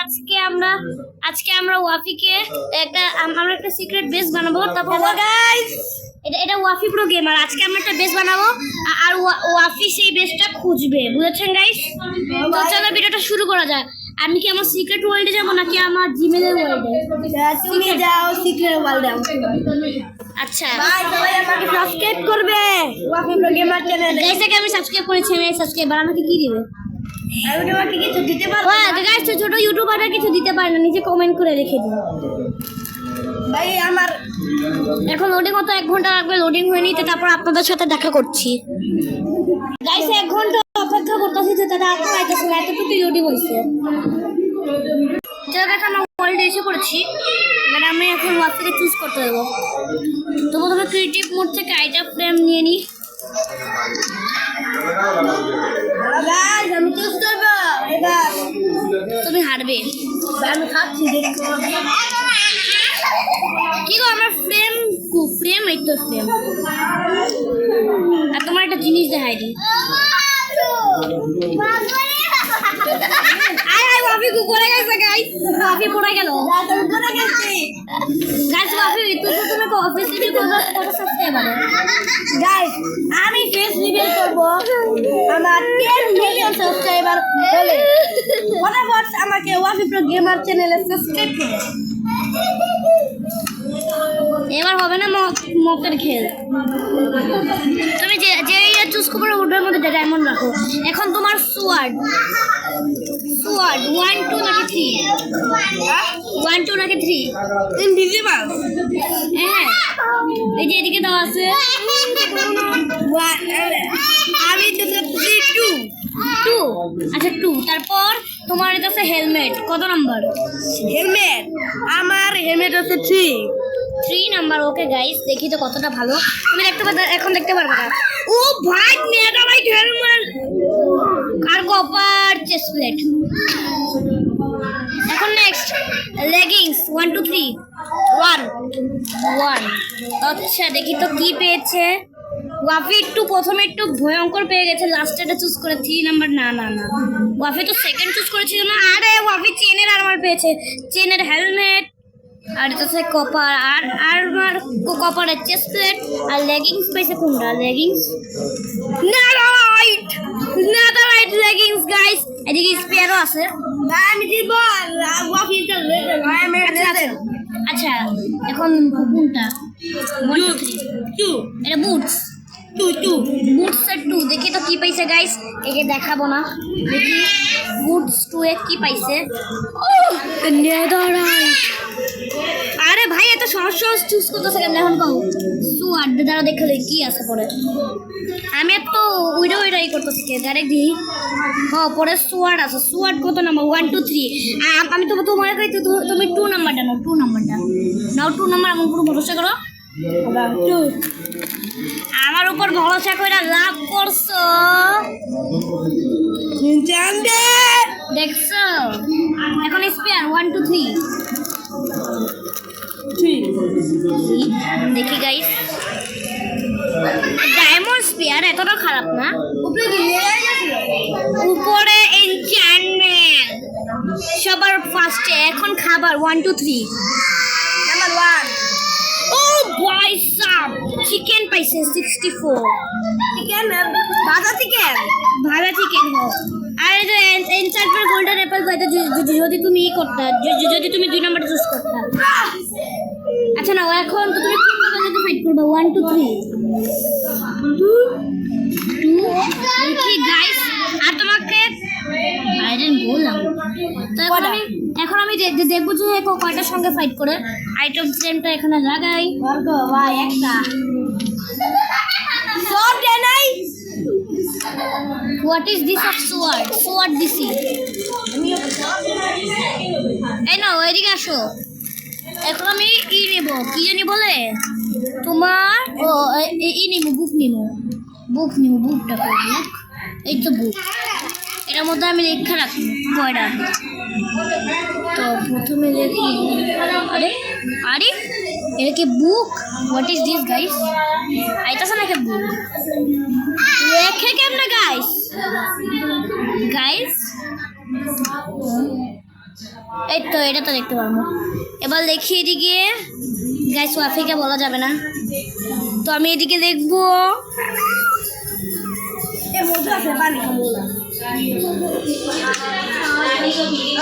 আজকে আমরা ওয়াফিকে আমরা একটা সিক্রেট বেস বানাবো। তারপর গাইস এটা ওয়াফি প্রো গেমার, আজকে আমরা একটা বেস বানাবো আর ওয়াফি সেই বেসটা খুঁজবে, বুঝেছেন গাইস? তো চলো ভিডিওটা শুরু করা যাক। আমি কি আমার সিক্রেট ওয়ার্ল্ডে যাবো নাকি আমার জিমেলের ওয়ার্ল্ডে? তুমি যাও সিক্রেট ওয়ার্ল্ডে। আচ্ছা ভাই সবাই আমাকে সাবস্ক্রাইব করবে ওয়াফি প্রো গেমার চ্যানেলে। গাইস আমি সাবস্ক্রাইব করেছি, আমি সাবস্ক্রাইবার আমাকে কি দিবে? আমি তোমাকে কিছু দিতে পারবো? হ্যাঁ গাইস, ছোট ইউটিউবাররা কিছু দিতে পারে না, নিচে কমেন্ট করে রেখে দিন। ভাই আমার এখন লোডিং হতো 1 ঘন্টা লাগবে, লোডিং হয়নি, তো তারপর আপনাদের সাথে দেখা করছি। গাইস 1 ঘন্টা অপেক্ষা করতেছি, তো তারা আপনি আইতেছে না, এতটুকু লোডিং হইছে। চলো গাইস আমরা ওয়ার্ল্ডে এসে পড়েছি, মানে আমি এখন ওয়ার্ল্ডকে চুজ করতে দেবো। তো প্রথমে ক্রিয়েটিভ মোড থেকে আইটা ফ্রেম নিয়ে নিই। গাইস আমি চুজ করব এবার। তুমি হারবে, আমি খাচ্ছি দেখো। কি গো আমার ফ্রেম এই তো ফ্রেম। আর তোমার একটা জিনিস দেখাই দিই। ওয়াফি পড়ে গেছে গাইস, ওয়াফি পড়ে গেল। গাইস ওয়াফি তুমি অফিস থেকে কত সাবস্ক্রাইবার? গাইস আমি ফেস রিভিল করব আমার 10 মিলিয়ন সাবস্ক্রাইবার হলে। ফটাফট আমাকে ওয়াফি প্রো গেমার চ্যানেলে সাবস্ক্রাইব করুন। এবার হবে না মকের খেল। তুমি যে চুজ করবে ওটার মধ্যে ডায়মন্ড রাখো। এখন তোমার সোয়ার্ড 1 2 নাকি 3? 1 2 নাকি 3? ইনভিজিবল। হ্যাঁ এই যে এদিকে দাও আছে। আমি চুজ করছি 2। আচ্ছা 2। তারপর তোমার এটা আছে হেলমেট, কত নাম্বার? হেলমেট আমার হেলমেট হচ্ছে 3 নাম্বার। ওকে গাইস দেখি তো কতটা ভালো। তুমি এখন দেখতে পারবে না। ও ভাই নেদারাইট হেলমেট আর কপার চেস্ট প্লেট। এখন নেক্সট লেগিংস 1 2 3 1। আচ্ছা দেখি তো কি পেয়েছে। ওয়াফি প্রথমে একটু ভয়ঙ্কর পেয়ে গেছে, লাস্টে এটা চুজ করে 3 নাম্বার। না ওয়াফি তো সেকেন্ড চুজ করেছিল না। আরে ওয়াফি চেনের আর্মার পেয়েছে, চেনের হেলমেট আর এটা হচ্ছে কপার আর আর্মার, কপারের চেস্ট প্লেট আর লেগিংস পেয়েছে। কোনটা লেগিংস? Netherite leggings guys. এদিকে স্পেয়ারও আছে। আমি দিব ওয়াফি তে লেজেন্ড আমি লেজেন্ড। আচ্ছা এখন কোনটা? 1 2 এটা বুটস 2 বুটস এর 2। দেখি তো কি পাইছে গাইস, একে দেখাবো না। দেখি বুটস 2 এ কি পাইছে। নেদারাইট। আরে ভাই এত সহজ চুজ করতেছে কেন? এখন পাও সোয়ার্ড দ্বারা দেখলে কি আছে পরে। আমি তো ওইটাই করতেছি ডাইরেক্ট দিই। পরে সোয়ার্ড আছে। সোয়ার্ড কত নাম্বার? 1 2 3। আমি তো তোমার কই তো তুমি 2 নাম্বারটা নাও। 2 নাম্বারটা নাও। 2 নাম্বার আমার উপর ভরসা করো। আমার উপর ভরসা করে লাভ করছো, দেখছো? এখন স্পেয়ার 1 2 3 দেখি গাইস। ডায়মন্ড স্পেয়ার এতটা খারাপ না। উপরে এনচ্যান্টমেন্ট সবার ফার্স্টে। এখন খাবার 1 2 3 নাম্বার 1। ও ভাই সাব চিকেন পাইছে 64। চিকেন ভাজা চিকেন হোক। আর এই যে এনচ্যান্টমেন্ট গোল্ডেন অ্যাপেল পাইতে যদি তুমি করতে, যদি তুমি 2 নাম্বারটা চুজ করতে। আচ্ছা না এখন তো তুমি কোন নাম্বারে ফাইট করবে? 1 2 3 2 দেখি গাইস। আর তোমাকে আইডেন বললাম তো। এখন আমি দেখবো যে কয়টার সঙ্গে ফাইট করে। আইটেম ফ্রেমটা এখানে লাগাই। ভাই একটা সব দেনাই। What is this of sword দিছি। এই নাও এদিকে আসো। এখন আমি নেব, কি জানি বলে তোমার নেবো বুকটা বুক। এই তো বুক, এটার মধ্যে আমি লেখা রাখবো কয়টা। তো প্রথমে লিখি আরে এটা কি বুক? What is this guys? আইতাছে নাকি বুক? লেখে কেমনে গাইস? এই তো এটা তো দেখতে পারবো। এবার দেখি এদিকে, গাইস ওয়াফিকে বলা যাবে না, তো আমি এদিকে দেখবো। এর মধ্যে আছে পানি খাবো না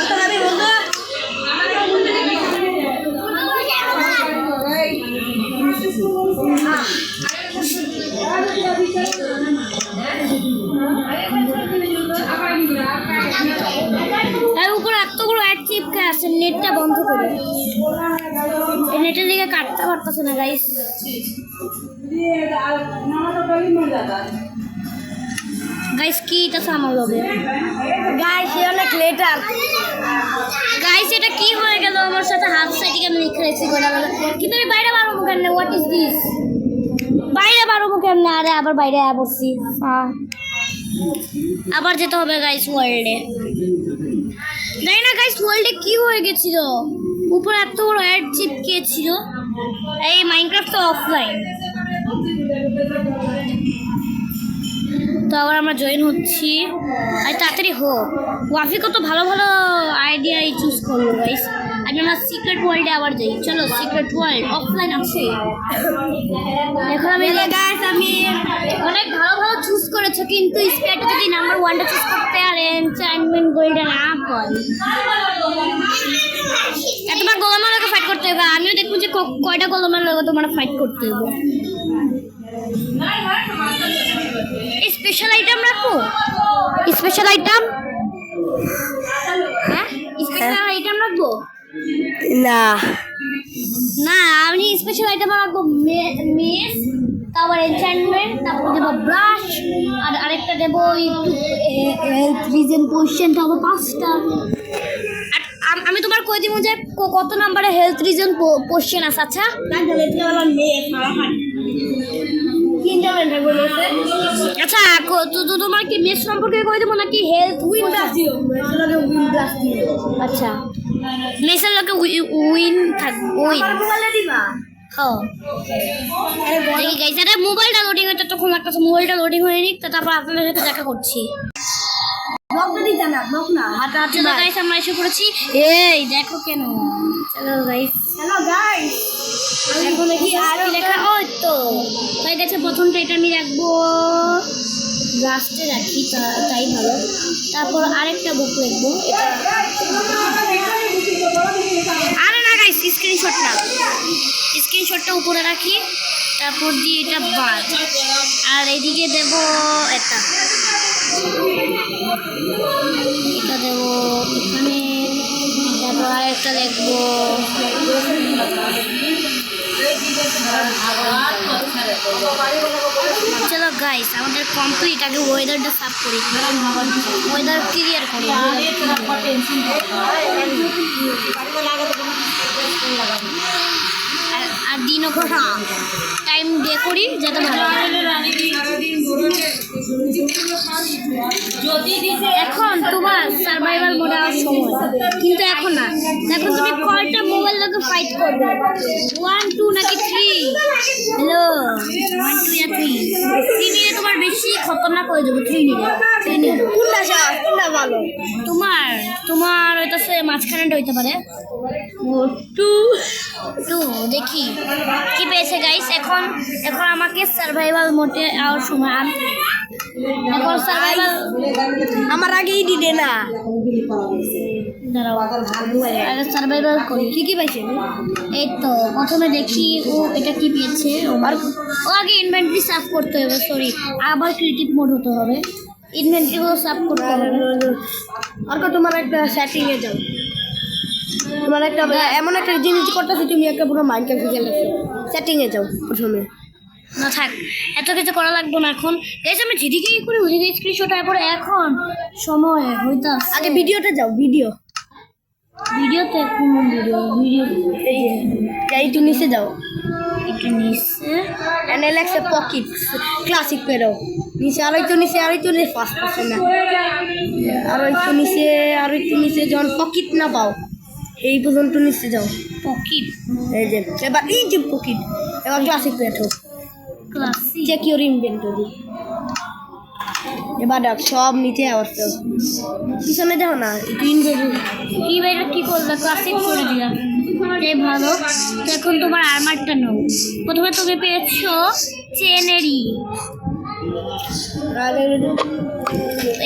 তো আমি বন্ধু আর উপরে এতগুলো অ্যাড চিপকে আছে, নেটটা বন্ধ করে, এই নেটের দিকে কাটতে পারতেছে না গাইস। গাইস কি এটা আমার লগে গাইস অনেক লেটার গাইস, এটা কি হয়ে গেল আমার সাথে? হাত সাইডে আমি লিখে রেখেছি গোলা গোলা, কিন্তু আমি বাইরে পারবো কেন? What is this? বাইরে পারবো কেন? আরে আবার বাইরে বসছি, আবার যেতে হবে গাইস ওয়ার্ল্ডে। জানি না গাইস ওয়ার্ল্ডে কি হয়ে গেছিল, উপরে এত বড় অ্যাড চিপকে ছিল। এই মাইনক্রাফট তো অফলাইন, তো আবার আমরা জয়েন হচ্ছি। আর তাড়াতাড়ি হোক, ওয়াফি কত ভালো ভালো আইডিয়াই চুজ করলো গাইস। আমি আমার সিক্রেট ওয়ার্ল্ডে আবার যাই, চলো সিক্রেট ওয়ার্ল্ড অফলাইন আছে। এখন আমি গাইস আমি অনেক ভালো ভালো চুজ করেছো, কিন্তু স্পেয়ারটা যদি নাম্বার 1টা চুজ করতে আর এনচ্যান্টমেন্ট গোল্ডে না পাই, তোমার গোলামের লোকে ফাইট করতে হবে। আমিও দেখবো যে কয়টা গোলামের লোকে তোমার ফাইট করতে হবে। স্পেশাল আইটেম রাখো, স্পেশাল আইটেম, হ্যাঁ স্পেশাল আইটেম রাখবো না না, আমি স্পেশাল আইটেম রাখবো মেস, তারপর এনচ্যান্টমেন্ট, তারপর দেবো ব্রাশ, আর আরেকটা দেবো হেলথ রিজন পোশন, তারপর 5টা। আর আমি তোমার কই দিব যে কত নাম্বারে হেলথ রিজন পোশন আছে। আচ্ছা আচ্ছা, তো তোমার কি মেস সম্পর্কে কই দেবো নাকি হেলথ আচ্ছা মেসের লোকে উইন থাকবে, উইন দেখি গাইস। আরে মোবাইলটা লোডিং হতে তখন লাগতেছে, মোবাইলটা লোডিং হয়ে নিক, তারপর আপনাদের সাথে দেখা করছি। চলো গাইস আমরা এসে পড়েছি, এই দেখো কেন। চলো গাইস, হ্যালো গাইস এখন কি আর লেখা, ওই তো হয়ে গেছে। প্রথমটা এটা আমি রাখবো লাস্টে রাখি, তাই ভালো। তারপর আরেকটা বুক লিখবো, আরে না গাইস স্ক্রিনশটটা উপরে রাখি, তারপর দিয়ে এটা বাদ, আর এদিকে দেব এটা দেবো এখানে, তারপর আরেকটা লিখবো। চলো গাইস আমাদের কমপ্লিট, আগে ওয়েদারটা সাফ করি, ওয়েদার ক্লিয়ার করি। আর দিনও টাইম ডে করি যাতে ভালো। এখন তোমার সার্ভাইভাল মোডে আসার সময়, কিন্তু এখন না, এখন তুমি কয়টা মোবাইল লোকে ফাইট করবে? 1 2 নাকি 3? হ্যালো 1 2 या 3? 3 নিয়ে তোমার বেশি খতরনাক হয়ে যাবে। 3 নিয়ে কোনটা ভালো? তোমার ওইটাছে মাঝখানেটা হইতে পারে। 2 দেখি কি পেয়েছে গাইস। এখন আমাকে সার্ভাইভাল মোডে আওয়ার সময়, এখন সার্ভাইভাল আমার আগেই দিদে না, দাঁড়াও আগে সার্ভাইভাল করি। কি পাইছে? এই তো প্রথমে দেখি ও এটা কি পেয়েছে। ও আগে ইনভেন্টরি সাফ করতে হবে, সরি আবার ক্রিয়েটিভ মোড হতে হবে, ইনভেন্টরিগুলো সাফ করতে হবে। আর তোমার একটা সেটিংয়ে যাও, তোমার একটা এমন একটা জিনিস করতেছে, তুমি একটা পুরো মাইন্ডক্রাফট খেলেছো, সেটিংয়ে যাও প্রথমে। না থাক, এত কিছু করা লাগবে না। এখন গাইস আমি যেদিকেই করি ওদিকে স্ক্রিনশট আয় পরে। এখন সময় হইতা আগে ভিডিওতে যাও, ভিডিওতে কোন ভিডিও এই তো নিচে যাও, একটু নিচে অ্যানালাক্সে পকেট ক্লাসিক পেরো নিচে, আর একটু নিচে ফার্স্ট পাচ্ছে না, আর একটু নিচে যখন পকেট না পাও এই পর্যন্ত নিচে যাও। পকেট এই যে এবার এই যে পকেট, এবার ক্লাসিক পেটো, ক্লাসিক চেক ইউর ইনভেন্টরি। এবার দেখ সব নিচে আসছে পিছনে দেখো না গ্রিন বেবি কি বেটা কি করলে ক্লাসিক করে দিলাম এটাই ভালো। তো এখন তোমার আর্মারটা নাও। প্রথমে তুমি পেয়েছো চেনেরি,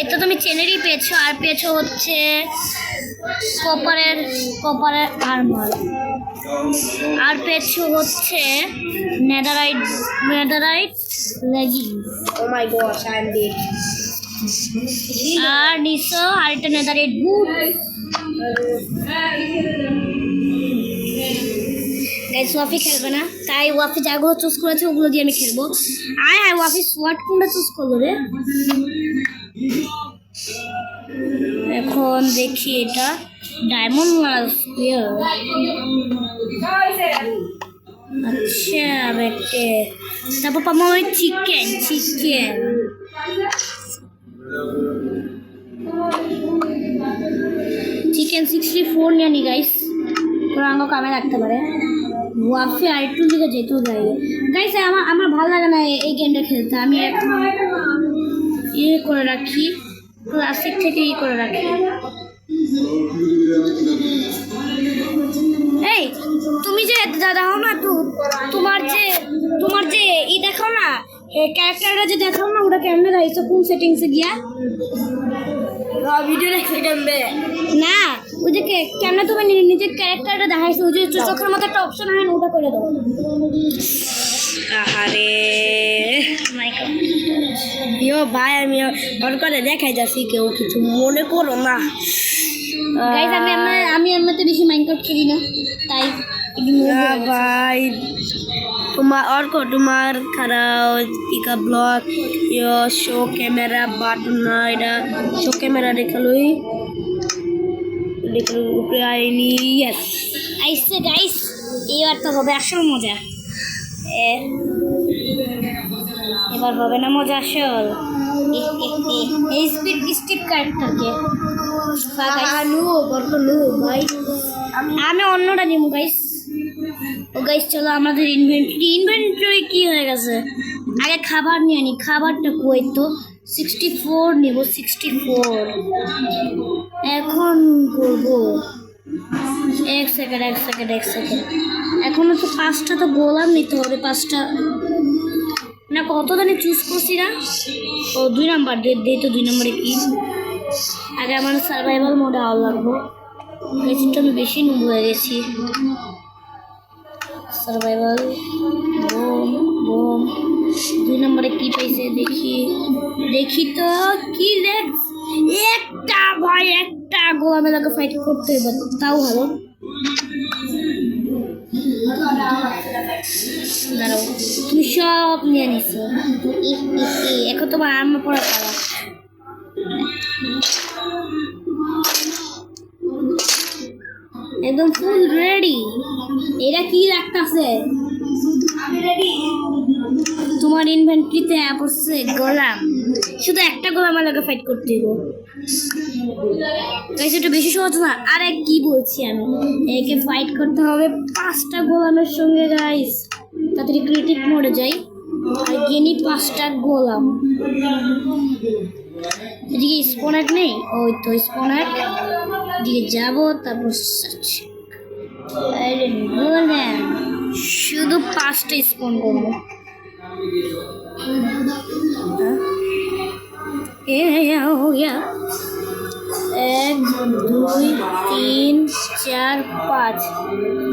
এটা তুমি চেনেরি পেয়েছো, আর পেয়েছো হচ্ছে কপারের আর্মার, আর পেয়েছো হচ্ছে netherite legging, oh my god I am dead আর নিচো আর একটা নেদারাইট বুট। গাইস ওয়াফি খেলবে না, তাই ওয়াফি যাগুলো চুজ করেছে ওগুলো দিয়ে আমি খেলবো। আয় ওয়াফি সোয়াট কোনটা চুজ করলো রে? এখন দেখি এটা ডায়মন্ড স্পিয়ার। আচ্ছা বেটে, তারপর পাবো আমি চিকেন। চিকেন 64 নিয়ে নি গাইস, তোরা আঙ্গ কামে রাখতে পারে। ওয়াফি আর একটু দিকে যেতেও যাই গাইস। আমার ভালো লাগে না এই গেমটা খেলতে। আমি এখন ইয়ে করে রাখি, ক্লাসিক থেকে ই করে রাখি। এই তুমি যে দাও না তো, তোমার যে ই দেখাও না, ক্যারেক্টারটা যে দেখাও না, ওটা কেমনে রাখছো? কোন সেটিংসে গিয়া ভিডিও দেখতে কেমবে না, ওই যে কেমনে তুমি নিজের ক্যারেক্টারটা দেখাইছো, ওই যে চোখের মধ্যে একটা অপশন হয় না, ওটা করে দাও। আহারে ইয়ো ভাই আমি ওর করে দেখাই যাচ্ছি, কেউ কিছু মনে করো না গাইস। আমি এমনিতে বেশি মাইনক্রাফট খেলি না, তাই ভাই তোমার খারাপ পিকা ব্লক ইয়ো শো ক্যামেরা বাটন না, এটা শো ক্যামেরা দেখালোই উপরে আইনি। ইয়েস আইসে গাইস, এবার তো হবে আসল মজা। এবার হবে না মজা আসল। এই স্টিপ ক্যারেক্টারকে ভাই আমি অন্যটা নিব গাইস। ও গাইস চলো আমাদের ইনভেন্টরি কি হয়ে গেছে, আগে খাবার নিয়ে নি। খাবারটা কই তো 64 নিব, 64 এখন করবো। এক সেকেন্ড এখনো তো 5টা তো গোলাম নিতে হবে, 5টা না কত জানি চুজ করছি না। ও 2 নাম্বার দে তো 2 নম্বরে কি আগে আমার সার্ভাইভাল মোডে আওয়া লাগবো। বেশিটা আমি বেশি নুব হয়ে গেছি। সার্ভাইভাল বোম 2 নম্বরে কি পাইছে দেখি তো কি দেখ। একটা গোলামে লাগে ফাইট করতে হবে, তাও ভালো। দাঁড়াও, তুমি সব নিয়ে নিছো। এখন তোমার আর্মার পরা পারা। একদম ফুল রেডি। এটা কি রাখতেছে? তোমার ইনভেন্টরিতে পড়ছে গোলাম, শুধু একটা গোলামের লাগে ফাইট করতে হবে। গাইস এটা বেশি সহজ না। আরে কি বলছি আমি, একে ফাইট করতে হবে 5টা গোলামের সঙ্গে গাইস। তাড়াতাড়ি ক্রিটিক মোডে যাই আর গেনি 5টা গোলাম। এদিকে স্পনার নেই, ওই তো স্পনার দিকে যাবো, তারপর গোলাম শুধু 5টা স্পন করবো। 1 2 3 4 5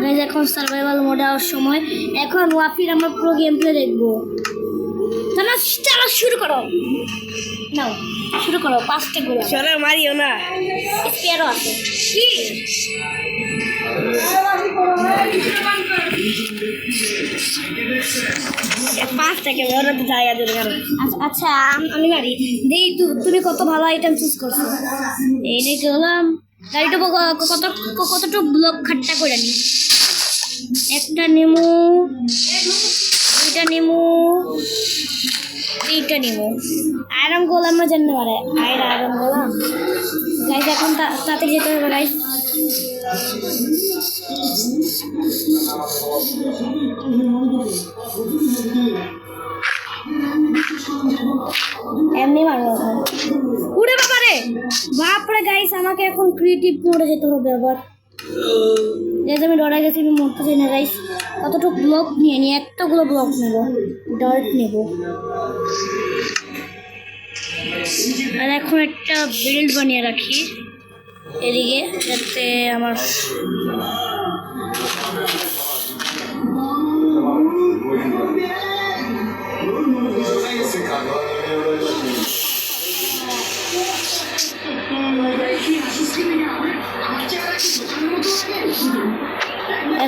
গাইস এখন সার্ভাইভাল মোডে আসার সময়। এখন ওয়াফির আমরা পুরো গেম প্লে দেখবো। তাহলে চলো শুরু করো, নাও শুরু করো। 5টা গোলাম চলো মারিও না, স্পেয়ারও আছে কি? পাঁচটাকে ওরা তো জায়গা ধরে গেল। আচ্ছা আমি গাড়ি দেই। তুমি কত ভালো আইটেম চুজ করছো। এই রে গেলাম গাড়িটা কতটুকু ব্লক খাট্টা করে নি। একটা নিমু, দুইটা নিমু, তিনটা নিমু। আরাম গোলাম না জানতে পারে আরাম গোলাম। গাইস এখন তাড়াতাড়ি যেতে হবে গাইস। এমনি মারবো এখন। উড়ে বাবা রে, বাপরে গাইস, আমাকে এখন ক্রিয়েটিভ মোডে যেতে হবে আবার। গাইস আমি ডরে গেছি, আমি মরতে চাই না গাইস। কতটুকু ব্লক নিয়ে নিয়ে এতগুলো ব্লক নেব, ডার্ট নেব। আর এখন একটা বিল্ড বানিয়ে রাখি এদিকে, যাতে আমার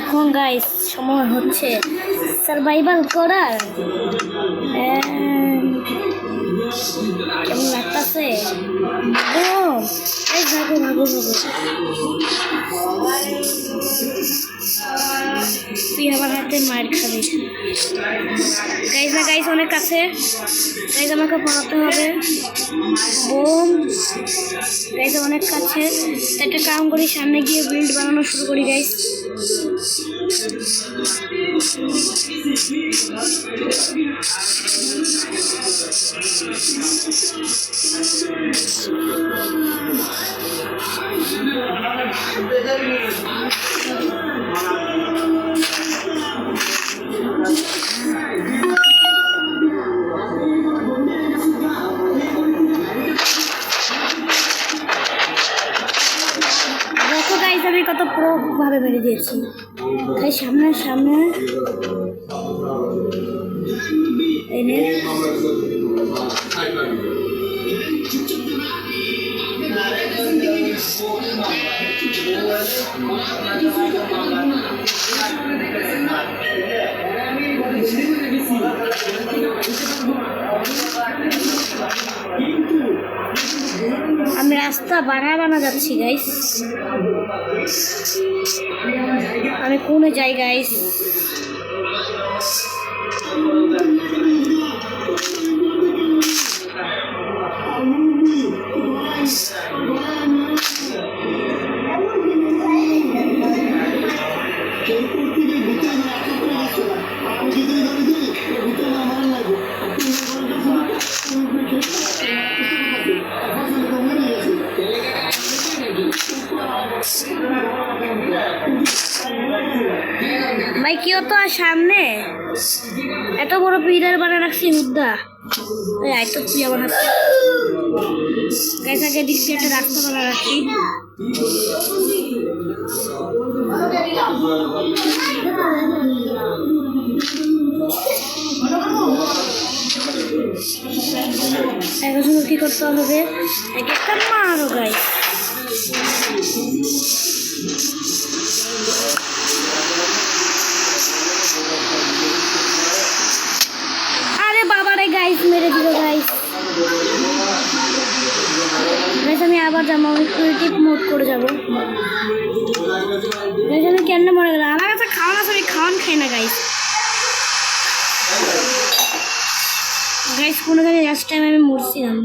এখন গাইস সময় হচ্ছে সার্ভাইভাল করার। কেমন লাগতেছে? ভাগো ভাগো ভাগো, তুই আমার হাতে মার খাবি। গাইস না গাইস, অনেক কাছে গাইস, আমাকে পড়াতে হবে। বোম গাইস, অনেক কাছে। একটা কাম করি, সামনে গিয়ে বিল্ড বানানো শুরু করি গাইস। দেখো গাইস, আমি কত প্রো ভাবে মেরে দিয়েছি। তাই সামনে সামনে এনে আমি রাস্তা বানা যাচ্ছি গাইস। আমি কোনে যাই গাইস? ভাই কেউ তো আর সামনে এত বড় পিলার বানিয়ে রাখছি হুদ্দা। এই তো তুই আমার হাতে গাইস, আগে দিক দিয়ে একটা রাস্তা বানিয়ে রাখছি। এখন শুধু কি করতে হবে, এক একটা মারো গাইস। আরে বাবা রে গাইস, মেরে দিল গাইস। গাইস আমি আবার যাবো, আমি ক্রিয়েটিভ মোড করে যাবো। গাইস আমি কেন মরে গেলাম? আমার কাছে খাওয়ান আছে, আমি খাওয়ান খাই না গাইস। গাইস কোনো জানি লাস্ট টাইম আমি মরছিলাম।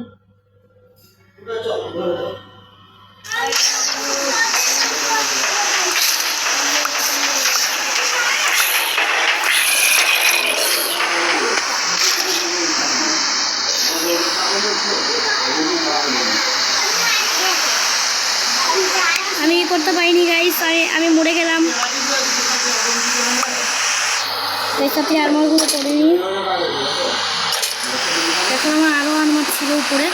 আমি করতে পারিনি গাইস, আমি মরে গেলাম। সাথে আর্মারগুলো করিনি। এখন আমার আরও আর্মার ছিল উপরে,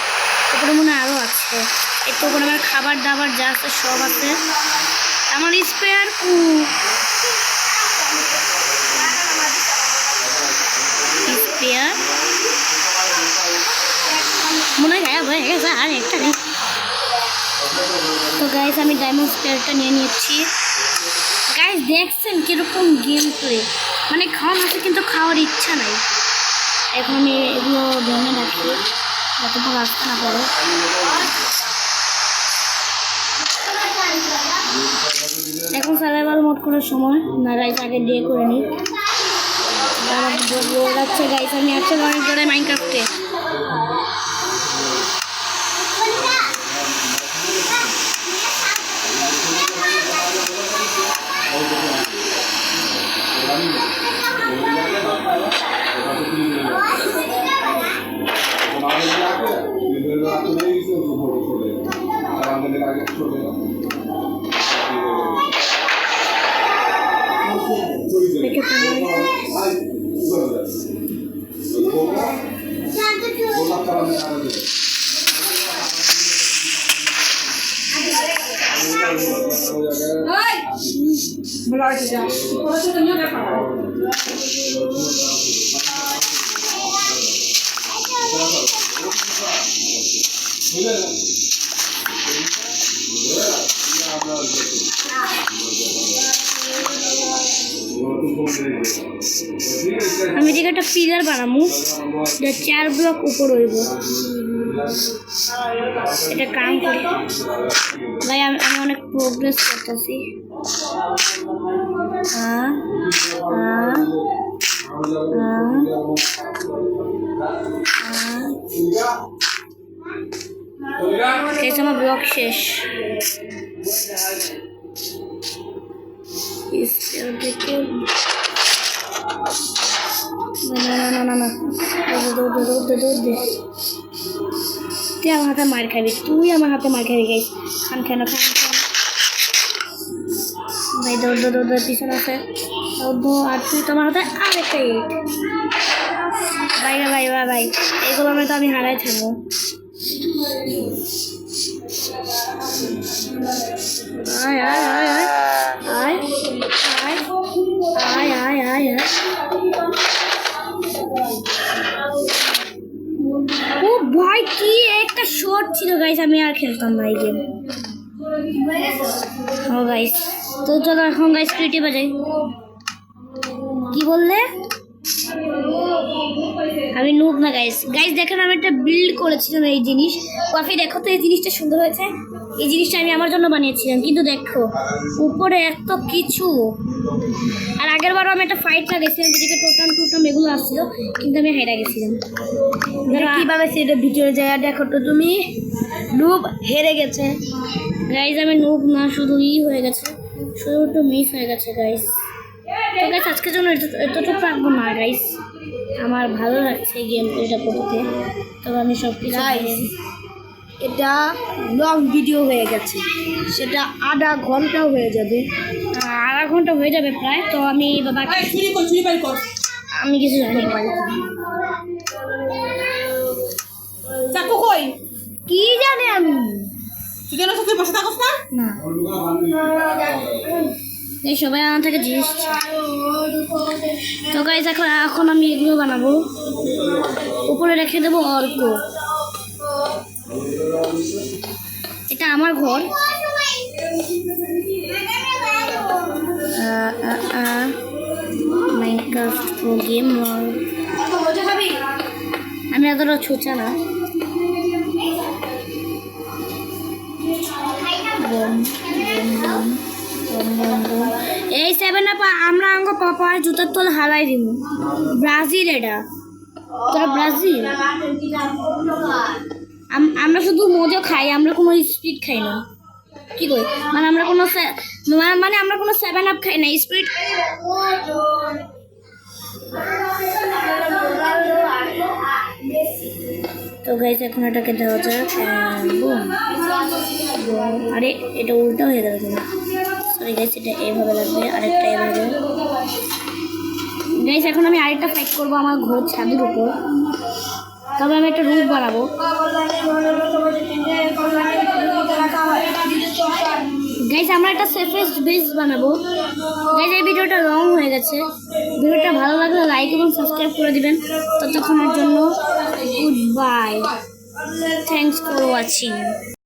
উপরে মনে আরও আছে। একটু ওপরে আমার খাবার দাবার যা আছে সব আছে। আমার স্পেয়ার মনে হয় গায়েব হয়ে গেছে, আর একটা নেই। তো গাইস আমি ডায়মন্ড স্পেয়ারটা নিয়ে নিচ্ছি। গাইস দেখছেন কিরকম গেম প্লে, মানে খাওয়ান আছে কিন্তু খাওয়ার ইচ্ছা নাই। এখন আমি এগুলো ভেঙে রাখি যাতে পুরো আসতে না পারে। এখন সার্ভাইভাল মোড করার সময় না গাইস, আগে ডে করে নিই। আমার যাচ্ছে গাইস, আমি আজকে অনেক জোরে মাইনক্রাফটে। আমি এদিকে একটা পিলার বানাবো, যা 4 ব্লক উপর হইব। এটা কাম করি ভাই, আমি অনেক প্রোগ্রেস করতেছি। আমার ব্লক শেষ। না তুই আমার হাতে মার খাবি, তুই আমার হাতে মার খাবি। গাইস খান খান খান খান ভাই, দৌড় দৌড় দৌড় দৌড়, পিছনে আছে দৌড়। আর তুই তোমার হাতে আরেকটা ইট। ভাই ভাই ভাই ভাই, এগুলো আমি তো আমি হারাই থাকবো। আয় আয় আয় আয় আয় আয় আয় আয় আয়। ও ভাই কি একটা শট ছিল গাইস, আমি আর খেলতাম না এই গেম। ও গাইস, তো চলো এখন গাইস ক্রিয়েটিভ বাজাই। কি বললে? আমি নুব না গাইস। গাইস দেখেন, আমি একটা বিল্ড করেছিলাম এই জিনিস। কফি দেখো তো, এই জিনিসটা সুন্দর হয়েছে। এই জিনিসটা আমি আমার জন্য বানিয়েছিলাম, কিন্তু দেখো উপরে এত কিছু। আর আগের বারও আমি একটা ফাইট লাগাইছিলাম, যেদিকে টোটাম এগুলো আসছিল, কিন্তু আমি হেরে গেছিলাম। কি বানাইছি এটা ভিতরে যায় দেখো তো তুমি। নুব হেরে গেছে গাইস। আমি নুব না, শুধু হয়ে গেছে, শুধু একটু মিস হয়ে গেছে গাইস। তো গাইস আজকের জন্য এতটুকু রাখবো না গাইস। আমার ভালো লাগছে গেম এটা করতে, তবে আমি সব কিছু এটা লং ভিডিও হয়ে গেছে, সেটা আধা ঘন্টাও হয়ে যাবে। আধা ঘন্টা হয়ে যাবে প্রায়। তো আমি বাবা আমি কিছু জানি না। চাকু কই? কি জানি আমি। তুই কেন তুই বসে থাকস না? না এই সবাই আমার থেকে জিনিস। তো গাইস এখন আমি এগুলো বানাবো, উপরে রেখে দেবো অর্ক। এটা আমার ঘর। Minecraft pro game. আমি এতটা ছোচা না। এই 7 আপ আমরা আঙ্গ পাপা জুতার তল হালাই দিব। ব্রাজিল এটা, তোরা ব্রাজিল। আমরা শুধু মজা খাই, আমরা কোনো স্পিড খাই না। কি কই মানে আমরা কোনো আমরা কোনো 7 আপ খাই না, স্পিড। তো গাইস এখন এটাকে দেওয়া যাক। আরে এটা উল্টা হয়ে গেল। সরি গাইস, এটা এইভাবে লাগবে, আরেকটা এইভাবে। গাইস এখন আমি আরেকটা ফাইট করবো আমার ঘরের ছাদের উপর। তবে আমি একটা রুম বানাবো। গাইস আমরা একটা সেফেস্ট বেস বানাবো। গাইস এই ভিডিওটা লং হয়ে গেছে। ভিডিওটা ভালো লাগলে লাইক এবং সাবস্ক্রাইব করে দিবেন। ততক্ষণের জন্য good bye, thanks for watching.